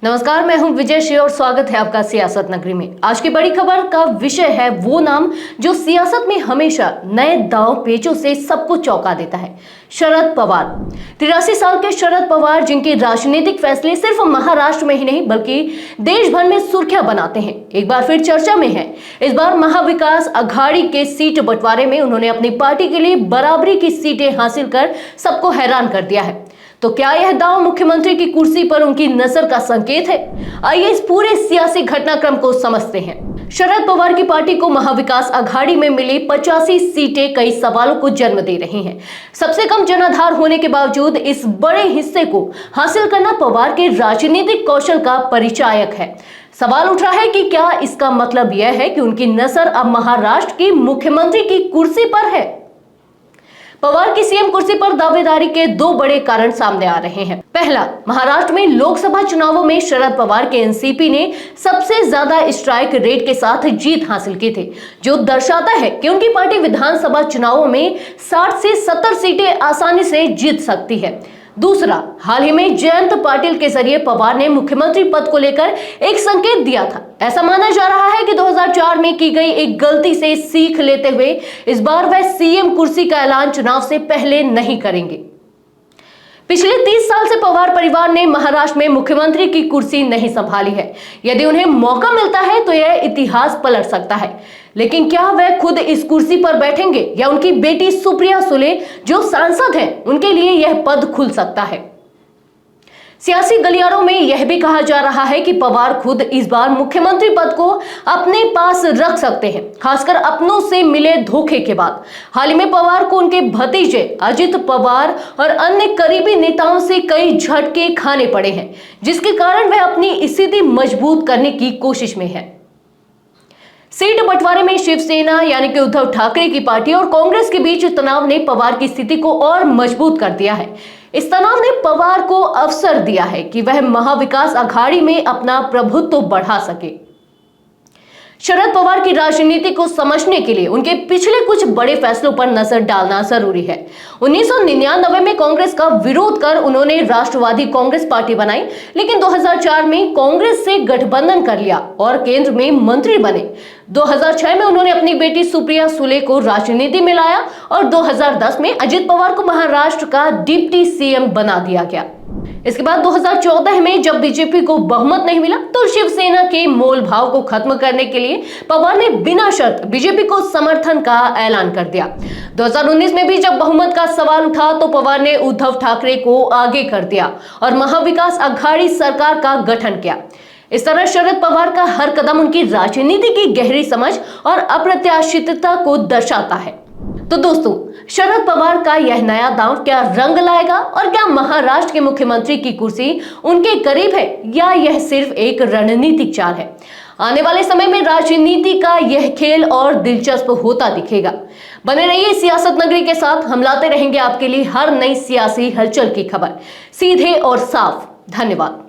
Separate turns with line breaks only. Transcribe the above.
नमस्कार, मैं हूं विजय श्री और स्वागत है आपका सियासत नगरी में। आज की बड़ी खबर का विषय है वो नाम जो सियासत में हमेशा नए दांव पेचों से सबको चौंका देता है, शरद पवार। 83 साल के शरद पवार, जिनके राजनीतिक फैसले सिर्फ महाराष्ट्र में ही नहीं बल्कि देश भर में सुर्खियां बनाते हैं, एक बार फिर चर्चा में है। इस बार महाविकास अघाड़ी के सीट बंटवारे में उन्होंने अपनी पार्टी के लिए बराबरी की सीटें हासिल कर सबको हैरान कर दिया है। तो क्या यह दांव मुख्यमंत्री की कुर्सी पर उनकी नजर का संकेत है? आइए इस पूरे सियासी घटनाक्रम को समझते हैं। शरद पवार की पार्टी को महाविकास अघाड़ी में मिली 85 सीटें कई सवालों को जन्म दे रही हैं। सबसे कम जनाधार होने के बावजूद इस बड़े हिस्से को हासिल करना पवार के राजनीतिक कौशल का परिचायक है। सवाल उठ रहा है कि क्या इसका मतलब यह है कि उनकी नजर अब महाराष्ट्र की मुख्यमंत्री की कुर्सी पर है? पवार की सीएम कुर्सी पर दावेदारी के दो बड़े कारण सामने आ रहे हैं। पहला, महाराष्ट्र में लोकसभा चुनावों में शरद पवार के एनसीपी ने सबसे ज्यादा स्ट्राइक रेट के साथ जीत हासिल की थी, जो दर्शाता है कि उनकी पार्टी विधानसभा चुनावों में 60 से 70 सीटें आसानी से जीत सकती है। दूसरा, हाल ही में जयंत पाटिल के जरिए पवार ने मुख्यमंत्री पद को लेकर एक संकेत दिया था। ऐसा माना जा रहा है कि 2004 में की गई एक गलती से सीख लेते हुए इस बार वह सीएम कुर्सी का ऐलान चुनाव से पहले नहीं करेंगे। पिछले 30 साल से पवार परिवार ने महाराष्ट्र में मुख्यमंत्री की कुर्सी नहीं संभाली है। यदि उन्हें मौका मिलता है तो यह इतिहास पलट सकता है, लेकिन क्या वह खुद इस कुर्सी पर बैठेंगे या उनकी बेटी सुप्रिया सुले जो सांसद हैं उनके लिए यह पद खुल सकता है? सियासी गलियारों में यह भी कहा जा रहा है कि पवार खुद इस बार मुख्यमंत्री पद को अपने पास रख सकते हैं, खासकर अपनों से मिले धोखे के बाद। हाल ही में पवार को उनके भतीजे अजित पवार और अन्य करीबी नेताओं से कई झटके खाने पड़े हैं, जिसके कारण वह अपनी स्थिति मजबूत करने की कोशिश में है। सीट बंटवारे में शिवसेना यानी कि उद्धव ठाकरे की पार्टी और कांग्रेस के बीच तनाव ने पवार की स्थिति को और मजबूत कर दिया है। इस तनाव ने पवार को अवसर दिया है कि वह महाविकास अघाड़ी में अपना प्रभुत्व बढ़ा सके। शरद पवार की राजनीति को समझने के लिए उनके पिछले कुछ बड़े फैसलों पर नजर डालना जरूरी है। 1999 में कांग्रेस का विरोध कर उन्होंने राष्ट्रवादी कांग्रेस पार्टी बनाई, लेकिन 2004 में कांग्रेस से गठबंधन कर लिया और केंद्र में मंत्री बने। 2006 में उन्होंने अपनी बेटी सुप्रिया सुले को राजनीति में लाया और 2010 में अजित पवार को महाराष्ट्र का डिप्टी सीएम बना दिया गया। इसके बाद 2014 में जब बीजेपी को बहुमत नहीं मिला तो शिवसेना के मोल भाव को खत्म करने के लिए पवार ने बिना शर्त बीजेपी को समर्थन का ऐलान कर दिया। 2019 में भी जब बहुमत का सवाल उठा तो पवार ने उद्धव ठाकरे को आगे कर दिया और महाविकास अघाड़ी सरकार का गठन किया। इस तरह शरद पवार का हर कदम उनकी राजनीति की गहरी समझ और अप्रत्याशितता को दर्शाता है। तो दोस्तों, शरद पवार का यह नया दांव क्या रंग लाएगा और क्या महाराष्ट्र के मुख्यमंत्री की कुर्सी उनके करीब है या यह सिर्फ एक रणनीतिक चाल है? आने वाले समय में राजनीति का यह खेल और दिलचस्प होता दिखेगा। बने रहिए सियासत नगरी के साथ, हम लाते रहेंगे आपके लिए हर नई सियासी हलचल की खबर सीधे और साफ। धन्यवाद।